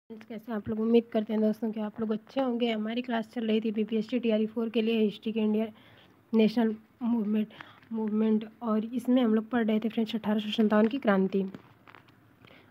Friends, कैसे आप लोग? उम्मीद करते हैं दोस्तों कि आप लोग अच्छे होंगे। हमारी क्लास चल रही थी बीपीएससी टीआरई 4 के लिए, हिस्ट्री के इंडिया नेशनल मूवमेंट और इसमें हम लोग पढ़ रहे थे फ्रेंड्स 1857 की क्रांति।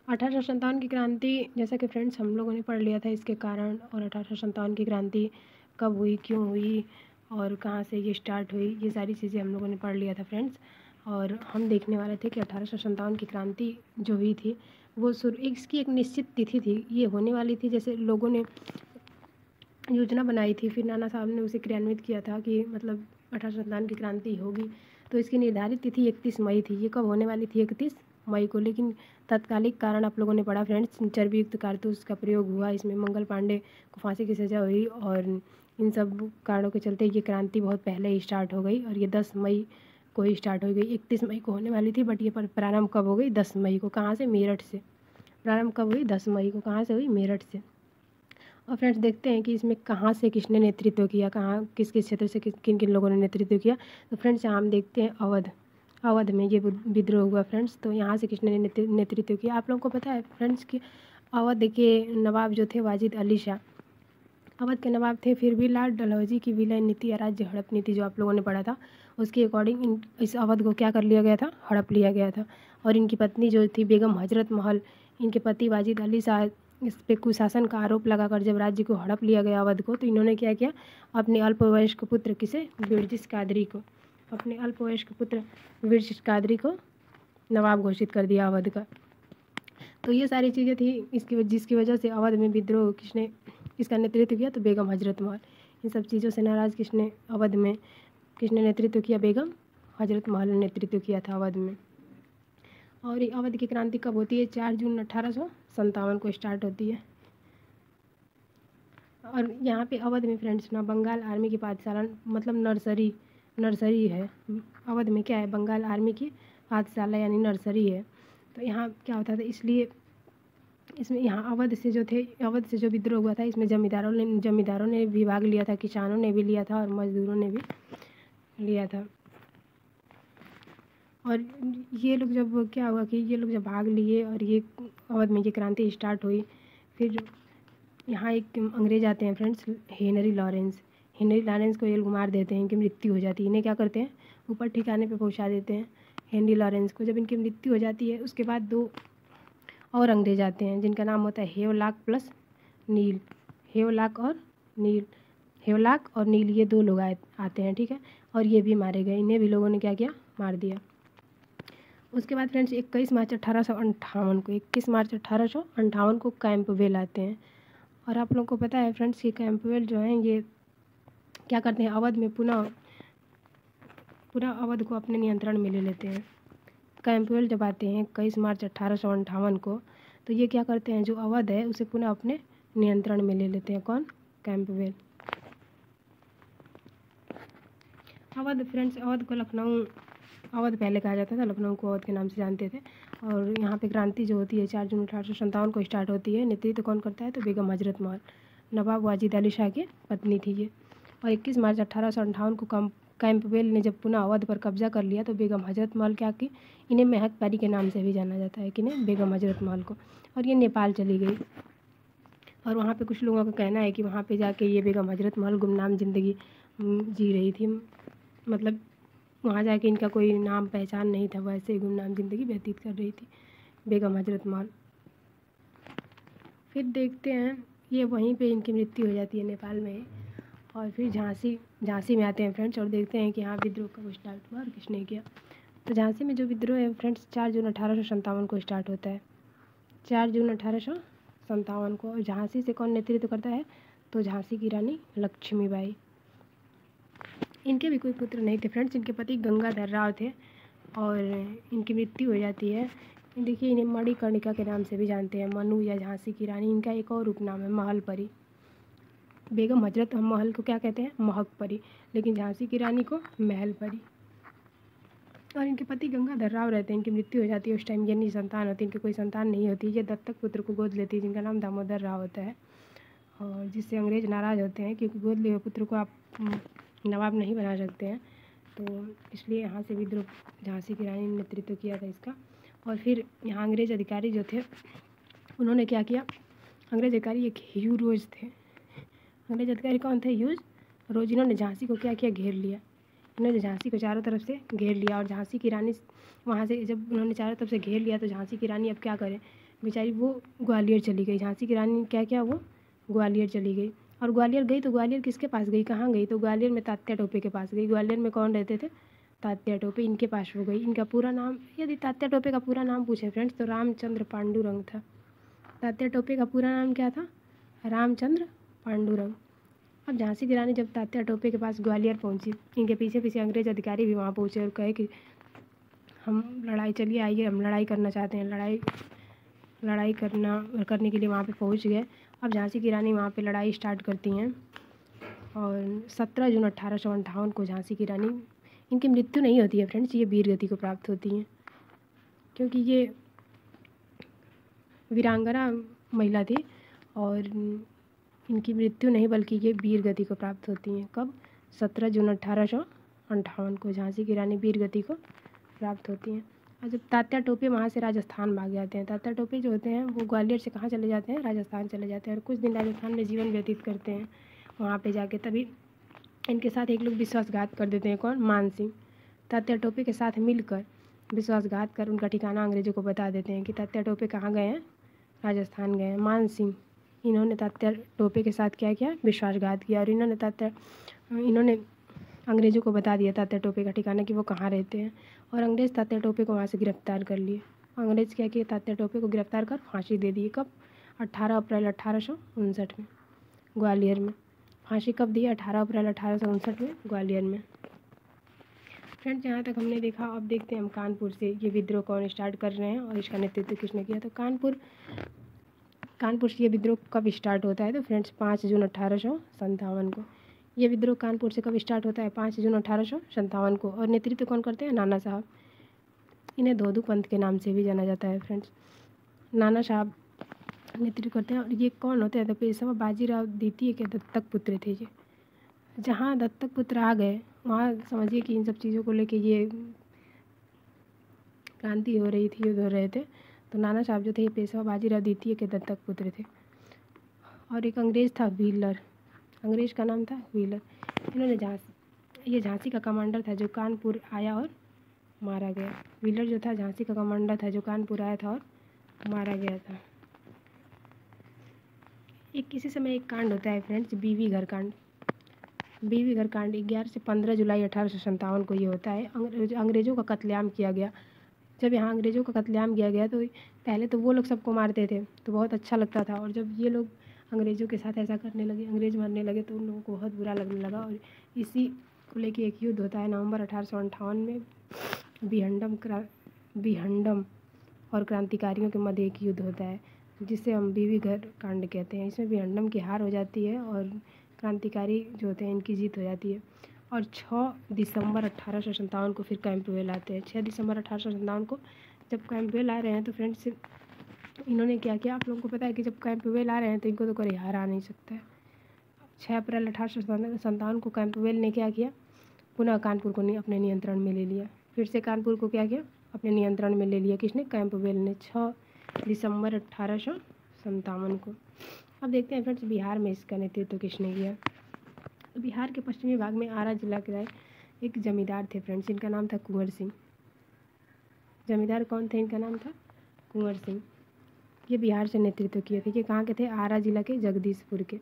1857 की क्रांति, जैसा कि फ्रेंड्स हम लोगों ने पढ़ लिया था इसके कारण, और 1857 की क्रांति कब हुई, क्यों हुई और कहाँ से ये स्टार्ट हुई, ये सारी चीज़ें हम लोगों ने पढ़ लिया था फ्रेंड्स। और हम देखने वाले थे कि 1857 की क्रांति जो हुई थी वो इसकी एक निश्चित तिथि थी, ये होने वाली थी। जैसे लोगों ने योजना बनाई थी, फिर नाना साहब ने उसे क्रियान्वित किया था कि मतलब 1857 की क्रांति होगी, तो इसकी निर्धारित तिथि 31 मई थी। ये कब होने वाली थी? 31 मई को। लेकिन तत्कालिक कारण आप लोगों ने पढ़ा फ्रेंड्स, चर्बीयुक्त कारतूस का प्रयोग हुआ, इसमें मंगल पांडे को फांसी की सज़ा हुई और इन सब कारणों के चलते ये क्रांति बहुत पहले ही स्टार्ट हो गई और ये 10 मई को ही स्टार्ट हो गई। 31 मई को होने वाली थी, बट ये प्रारंभ कब हो गई? 10 मई को। कहाँ से? मेरठ से। प्रारंभ कब हुई? 10 मई को। कहाँ से हुई? मेरठ से। और फ्रेंड्स देखते हैं कि इसमें कहाँ से किसने नेतृत्व किया, कहाँ किस किस क्षेत्र से किन किन लोगों ने नेतृत्व किया। तो फ्रेंड्स यहाँ हम देखते हैं अवध में ये विद्रोह हुआ फ्रेंड्स। तो यहाँ से किसने नेतृत्व किया? आप लोगों को पता है फ्रेंड्स कि अवध के नवाब जो थे वाजिद अली शाह अवध के नवाब थे। फिर भी लॉर्ड डलहौजी की विलय नीति या राज्य हड़प नीति जो आप लोगों ने पढ़ा था, उसके अकॉर्डिंग इस अवध को क्या कर लिया गया था? हड़प लिया गया था। और इनकी पत्नी जो थी बेगम हजरत महल, इनके पति वाजिद अली शाह, इस पे कुशासन का आरोप लगाकर जब राज्य को हड़प लिया गया अवध को, तो इन्होंने क्या किया? अपने अल्पवयस्क पुत्र किसे? बिरजिस कादरी को, अपने अल्पवयस्क पुत्र बिरजिस कादरी को नवाब घोषित कर दिया अवध का। तो ये सारी चीज़ें थी जिसकी वजह से अवध में विद्रोह किसने इसका नेतृत्व किया? तो बेगम हजरत महल। इन सब चीज़ों से नाराज किसने अवध में किसने नेतृत्व किया? बेगम हजरत महल ने नेतृत्व किया था अवध में। और ये अवध की क्रांति कब होती है? 4 जून 1857 को स्टार्ट होती है। और यहाँ पे अवध में फ्रेंड्स ना बंगाल आर्मी की पाठशाला, मतलब नर्सरी है। अवध में क्या है? बंगाल आर्मी की पाठशाला यानी नर्सरी है। तो यहाँ क्या होता था, इसलिए इसमें यहाँ अवध से जो विद्रोह हुआ था, इसमें जमींदारों ने भी भाग लिया था, किसानों ने भी लिया था और मजदूरों ने भी लिया था। और ये लोग जब क्या हुआ कि ये लोग जब भाग लिए और ये अवध में ये क्रांति स्टार्ट हुई, फिर यहाँ एक अंग्रेज आते हैं फ्रेंड्स, हेनरी लॉरेंस को ये लोग मार देते हैं, इनकी मृत्यु हो जाती है। इन्हें क्या करते हैं? ऊपर ठिकाने पे पहुँचा देते हैं हेनरी लॉरेंस को। जब इनकी मृत्यु हो जाती है, उसके बाद 2 और अंग्रेज आते हैं जिनका नाम होता है हेवलाक प्लस नील। हेवलाक और नील ये 2 लोग आते हैं, ठीक है। और ये भी मारे गए, इन्हें भी लोगों ने क्या किया? मार दिया। उसके बाद फ्रेंड्स 21 मार्च 1858 को कैंपबेल आते हैं। और आप लोगों को पता है फ्रेंड्स कि कैंपबेल जो हैं ये क्या करते हैं? अवध में पुनः अवध को अपने नियंत्रण में ले लेते हैं। कैंपबेल जब आते हैं 21 मार्च 1858 को, तो ये क्या करते हैं? जो अवध है उसे पुनः अपने नियंत्रण में ले लेते हैं। कौन? कैंपबेल। अवध फ्रेंड्स, अवध पहले कहा जाता था, लखनऊ को अवध के नाम से जानते थे। और यहाँ पे क्रांति जो होती है 4 जून 1857 को स्टार्ट होती है। नेतृत्व कौन करता है? तो बेगम हजरत महल, नवाब वाजिद अली शाह की पत्नी थी ये। और 21 मार्च 1858 को कैंपबेल ने जब पुनः अवध पर कब्जा कर लिया, तो बेगम हजरत महल क्या की? इन्हें महक परी के नाम से भी जाना जाता है। किन्हें? बेगम हजरत महल को। और ये नेपाल चली गई। और वहाँ पे कुछ लोगों का कहना है कि वहाँ पे जाके ये बेगम हजरत महल गुमनाम ज़िंदगी जी रही थी, मतलब वहाँ जाके इनका कोई नाम पहचान नहीं था, वैसे ही गुमनाम ज़िंदगी व्यतीत कर रही थी बेगम हजरत महल। फिर देखते हैं ये वहीं पे इनकी मृत्यु हो जाती है नेपाल में। और फिर झांसी में आते हैं फ्रेंड्स, और देखते हैं कि यहाँ विद्रोह कब स्टार्ट हुआ और किसने किया। तो झांसी में जो विद्रोह है फ्रेंड्स 4 जून 1857 को स्टार्ट होता है। 4 जून 1857 को। और झांसी से कौन नेतृत्व करता है? तो झांसी की रानी लक्ष्मीबाई। इनके भी कोई पुत्र नहीं थे फ्रेंड्स, इनके पति गंगाधर राव थे और इनकी मृत्यु हो जाती है। देखिए इन्हें मणिकर्णिका के नाम से भी जानते हैं, मनु या झांसी की रानी। इनका एक और उपनाम है महल परी। बेगम हजरत महल को क्या कहते हैं? महक परी। लेकिन झांसी की रानी को महल परी। और इनके पति गंगाधर राव रहते हैं, इनकी मृत्यु हो जाती है। उस टाइम ये नहीं संतान होती, इनकी कोई संतान नहीं होती। ये दत्तक पुत्र को गोद लेती है जिनका नाम दामोदर राव होता है, और जिससे अंग्रेज नाराज़ होते हैं क्योंकि गोद लिए हुए पुत्र को आप नवाब नहीं बना सकते हैं। तो इसलिए यहाँ से विद्रोह झांसी की रानी ने नेतृत्व किया था इसका। और फिर यहाँ अंग्रेज अधिकारी जो थे उन्होंने क्या किया? अंग्रेज अधिकारी एक ह्यू रोज थे। अंग्रेज अधिकारी कौन थे? ह्यूज रोज। इन्होंने झांसी को क्या किया? घेर लिया। इन्होंने झांसी को चारों तरफ से घेर लिया और झांसी की रानी वहाँ से जब उन्होंने चारों तरफ से घेर लिया तो झांसी की रानी अब क्या करे बेचारी, वो ग्वालियर चली गई। झांसी की रानी क्या किया? वो ग्वालियर चली गई। और ग्वालियर गई तो ग्वालियर किसके पास गई? कहाँ गई? तो ग्वालियर में तात्या टोपे के पास गई। ग्वालियर में कौन रहते थे? तात्या टोपे। इनके पास वो गई। इनका पूरा नाम, यदि तात्या टोपे का पूरा नाम पूछे फ्रेंड्स तो रामचंद्र पांडुरंग था। तात्या टोपे का पूरा नाम क्या था? रामचंद्र पांडुरंग। अब झांसी की रानी जब तात्या टोपे के पास ग्वालियर पहुंची, इनके पीछे पीछे अंग्रेज अधिकारी भी वहाँ पहुँचे और कहे कि हम लड़ाई, चलिए आइए हम लड़ाई करना चाहते हैं। लड़ाई करने के लिए वहाँ पे पहुँच गए। अब झांसी की रानी वहाँ पे लड़ाई स्टार्ट करती हैं और 17 जून 1858 को झांसी की रानी, इनकी मृत्यु नहीं होती है फ्रेंड्स, ये वीर गति को प्राप्त होती हैं क्योंकि ये वीरांगना महिला थी और इनकी मृत्यु नहीं बल्कि ये वीर गति को प्राप्त होती हैं। कब? 17 जून 1858 को झांसी की रानी वीर गति को प्राप्त होती हैं। और जब तात्या टोपे वहाँ से राजस्थान भाग जाते हैं, तात्या टोपे जो होते हैं वो ग्वालियर से कहाँ चले जाते हैं? राजस्थान चले जाते हैं और कुछ दिन राजस्थान में जीवन व्यतीत करते हैं। वहाँ पे जाके तभी इनके साथ एक लोग विश्वासघात कर देते हैं। कौन? मान सिंह। तात्या टोपे के साथ मिलकर विश्वासघात कर उनका ठिकाना अंग्रेजों को बता देते हैं कि तात्या टोपे कहाँ गए हैं? राजस्थान गए हैं। मान सिंह, इन्होंने तात्या टोपे के साथ क्या किया? विश्वासघात किया और इन्होंने अंग्रेज़ों को बता दिया तात्या टोपे का ठिकाना कि वो कहाँ रहते हैं और अंग्रेज़ तात्या टोपे को वहाँ से गिरफ्तार कर लिए। अंग्रेज़ क्या किए? तात्या टोपे को गिरफ्तार कर फांसी दे दी। कब? 18 अप्रैल 1859 में ग्वालियर में। फांसी कब दी? 18 अप्रैल 1859 में ग्वालियर में। फ्रेंड्स यहाँ तक हमने देखा। अब देखते हैं हम कानपुर से ये विद्रोह कौन स्टार्ट कर रहे हैं और इसका नेतृत्व किसने किया। तो कानपुर से ये विद्रोह कब स्टार्ट होता है? तो फ्रेंड्स 5 जून 1857 को। ये विद्रोह कानपुर से कब स्टार्ट होता है? 5 जून 1857 को। और नेतृत्व कौन करते हैं? नाना साहब। इन्हें धोधू पंथ के नाम से भी जाना जाता है फ्रेंड्स। नाना साहब नेतृत्व करते हैं। और ये कौन होते हैं? तो पेशवा बाजीराव द्वितीय के दत्तक पुत्र थे ये। जहाँ दत्तक पुत्र आ गए वहाँ समझिए कि इन सब चीज़ों को लेके ये क्रांति हो रही थी, युद्ध हो रहे थे। तो नाना साहब जो थे ये पेशवा बाजीराव द्वितीय के दत्तक पुत्र थे। और एक अंग्रेज़ था व्हीलर, अंग्रेज़ का नाम था व्हीलर। इन्होंने ये झांसी का कमांडर था जो कानपुर आया और मारा गया। व्हीलर जो था झांसी का कमांडर था जो कानपुर आया था और मारा गया था। एक किसी समय एक कांड होता है फ्रेंड्स, बीवी घर कांड। बीवी घर कांड 11 से 15 जुलाई 1857 को ये होता है। अंग्रेज़ों का कत्लेआम किया गया। जब यहाँ अंग्रेज़ों का कत्लेआम किया गया तो पहले तो वो लोग सबको मारते थे तो बहुत अच्छा लगता था, और जब ये लोग अंग्रेज़ों के साथ ऐसा करने लगे, अंग्रेज़ मरने लगे, तो उन लोगों को बहुत बुरा लगने लगा। और इसी को लेके एक युद्ध होता है नवंबर 1858 में। बिहंडम और क्रांतिकारियों के मध्य एक युद्ध होता है जिसे हम बीवी घर कांड कहते हैं। इसमें बिहंडम की हार हो जाती है और क्रांतिकारी जो होते हैं इनकी जीत हो जाती है। और 6 दिसंबर 1857 को फिर कैंपवेल आते हैं। 6 दिसंबर 1857 को जब कैंपवेल आ रहे हैं तो फ्रेंड्स इन्होंने क्या किया? आप लोगों को पता है कि जब कैंपवेल आ रहे हैं तो इनको तो कोई हार आ नहीं सकता है। 6 अप्रैल 1857 को कैंपवेल ने क्या किया? पुनः कानपुर को अपने नियंत्रण में ले लिया। फिर से कानपुर को क्या किया? अपने नियंत्रण में ले लिया। किसने? कैंपवेल ने। 6 दिसंबर 1857 को। अब देखते हैं फ्रेंड्स बिहार में इसका नेतृत्व किसने किया। तो बिहार के पश्चिमी भाग में आरा जिला के एक जमींदार थे फ्रेंड्स, इनका नाम था कुंवर सिंह। जमींदार कौन थे? इनका नाम था कुंवर सिंह। ये बिहार से नेतृत्व किए थे। ये कहाँ के थे? आरा जिला के जगदीशपुर के।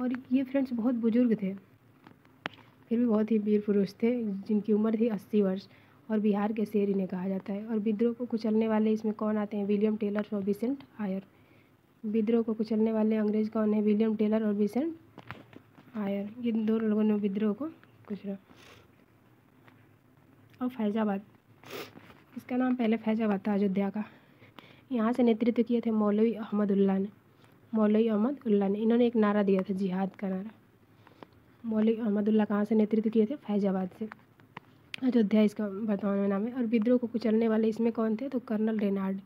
और ये फ्रेंड्स बहुत बुजुर्ग थे, फिर भी बहुत ही वीर पुरुष थे जिनकी उम्र थी 80 वर्ष, और बिहार के शेर इन्हें कहा जाता है। और विद्रोह को कुचलने वाले इसमें कौन आते हैं? विलियम टेलर और विसेंट आयर। विद्रोह को कुचलने वाले अंग्रेज कौन है? विलियम टेलर और विसेंट आयर। ये दोनों लोगों ने विद्रोह को कुचला। और फैजाबाद, इसका नाम पहले फैजाबाद था अयोध्या का। यहाँ से नेतृत्व किए थे मौलवी अहमदुल्लाह ने। मौलवी अहमदुल्लाह ने, इन्होंने एक नारा दिया था, जिहाद का नारा। मौलवी अहमदुल्लाह कहाँ से नेतृत्व किए थे? फैजाबाद से। अयोध्या इसका वर्तमान में नाम है। और विद्रोह को कुचलने वाले इसमें कौन थे? तो कर्नल रेनाल्ड।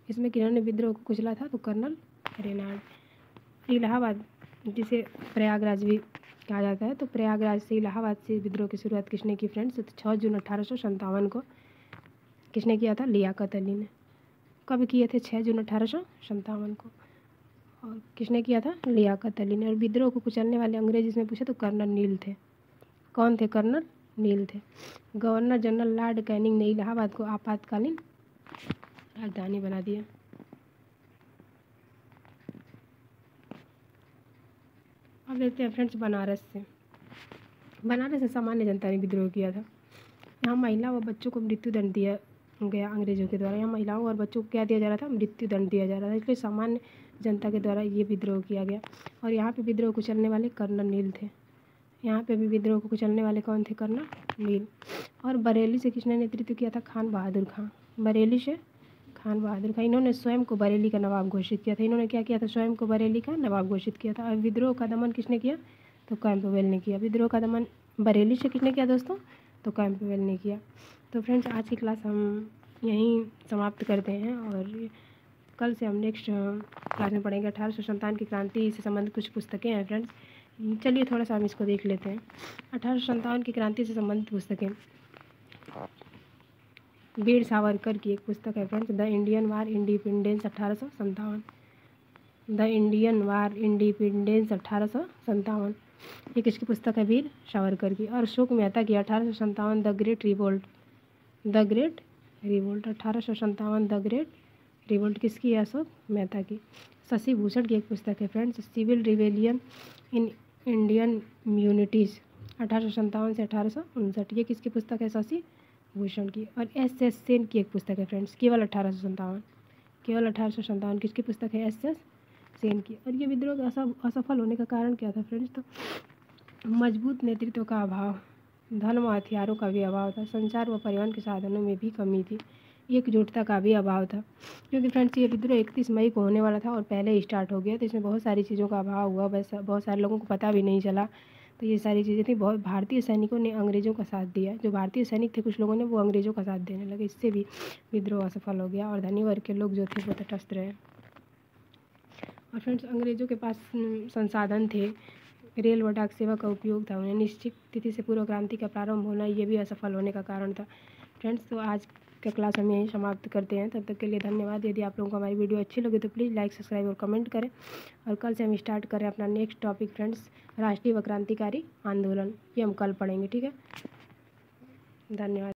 इसमें किन्होंने विद्रोह को कुचला था? तो कर्नल रेनाल्ड। इलाहाबाद, जिसे प्रयागराज भी कहा जाता है, तो प्रयागराज से, इलाहाबाद से विद्रोह की शुरुआत किसने की फ्रेंड्स? तो 6 जून 1857 को किसने किया था? लियाकत अली ने। कब किए थे? 6 जून 1857 को। और किसने किया था? लियाकत अली ने। और विद्रोह को कुचलने वाले अंग्रेज इसमें पूछे तो कर्नल नील थे। कौन थे? कर्नल नील थे। गवर्नर जनरल लॉर्ड कैनिंग ने इलाहाबाद को आपातकालीन राजधानी बना दिया। अब देखते हैं फ्रेंड्स बनारस से। बनारस से सामान्य जनता ने विद्रोह किया था। यहाँ महिला व बच्चों को मृत्यु दंड दिया गया अंग्रेजों के द्वारा। यहाँ महिलाओं और बच्चों को क्या दिया जा रहा था? मृत्यु दंड दिया जा रहा था। इसलिए सामान्य जनता के द्वारा ये विद्रोह किया गया। और यहाँ पे विद्रोह को कुचलने वाले कर्नल नील थे। यहाँ पे भी विद्रोह को कुचलने वाले कौन थे? कर्नल नील। और बरेली से किसने नेतृत्व किया था? खान बहादुर खां। बरेली से खान बहादुर खां। इन्होंने स्वयं को बरेली का नवाब घोषित किया था। इन्होंने क्या किया था? स्वयं को बरेली का नवाब घोषित किया था। और विद्रोह का दमन किसने किया? तो कैंपबेल ने किया। विद्रोह का दमन बरेली से किसने किया दोस्तों? तो कैंपबेल ने किया। तो फ्रेंड्स आज की क्लास हम यहीं समाप्त करते हैं और कल से हम नेक्स्ट क्लास में पढ़ेंगे 1857 की क्रांति से संबंधित कुछ पुस्तकें हैं फ्रेंड्स। चलिए थोड़ा सा हम इसको देख लेते हैं। 1857 की क्रांति से संबंधित पुस्तकें। वीर सावरकर की एक पुस्तक है friends, the Indian war independence 1857। The Indian war independence 1857 ये किसकी पुस्तक है? वीर सावरकर की। और अशोक मेहता की 1857 the great revolt. The great revolt 1857 the great revolt किसकी है? अशोक मेहता की। शशि भूषण की एक पुस्तक है friends, civil rebellion in Indian mutinies 1857 से 1859 ये किसकी पुस्तक है? शशि भूषण की। और एस सेन की एक पुस्तक है फ्रेंड्स, केवल 1857। केवल 1857 किसकी पुस्तक है? एस सेन की। और ये विद्रोह का असफल होने का कारण क्या था फ्रेंड्स? तो मजबूत नेतृत्व का अभाव, धन व हथियारों का भी अभाव था, संचार व परिवहन के साधनों में भी कमी थी, एकजुटता का भी अभाव था। क्योंकि फ्रेंड्स ये विद्रोह 31 मई को होने वाला था और पहले ही स्टार्ट हो गया, तो इसमें बहुत सारी चीज़ों का अभाव हुआ। वैसा बहुत सारे लोगों को पता भी नहीं चला। तो ये सारी चीज़ें थी। बहुत भारतीय सैनिकों ने अंग्रेज़ों का साथ दिया। जो भारतीय सैनिक थे कुछ लोगों ने, वो अंग्रेज़ों का साथ देने लगे। इससे भी विद्रोह असफल हो गया और धनी वर्ग के लोग जो थे वो तटस्थ रहे। और फ्रेंड्स अंग्रेज़ों के पास संसाधन थे, रेल व डाक सेवा का उपयोग था, उन्हें निश्चित तिथि से पूर्व क्रांति का प्रारंभ होना ये भी असफल होने का कारण था। फ्रेंड्स तो आज का क्लास हम यहीं समाप्त करते हैं। तब तक के लिए धन्यवाद। यदि आप लोगों को हमारी वीडियो अच्छी लगे तो प्लीज़ लाइक सब्सक्राइब और कमेंट करें। और कल से हम स्टार्ट करें अपना नेक्स्ट टॉपिक फ्रेंड्स, राष्ट्रीय व क्रांतिकारी आंदोलन। ये हम कल पढ़ेंगे, ठीक है। धन्यवाद।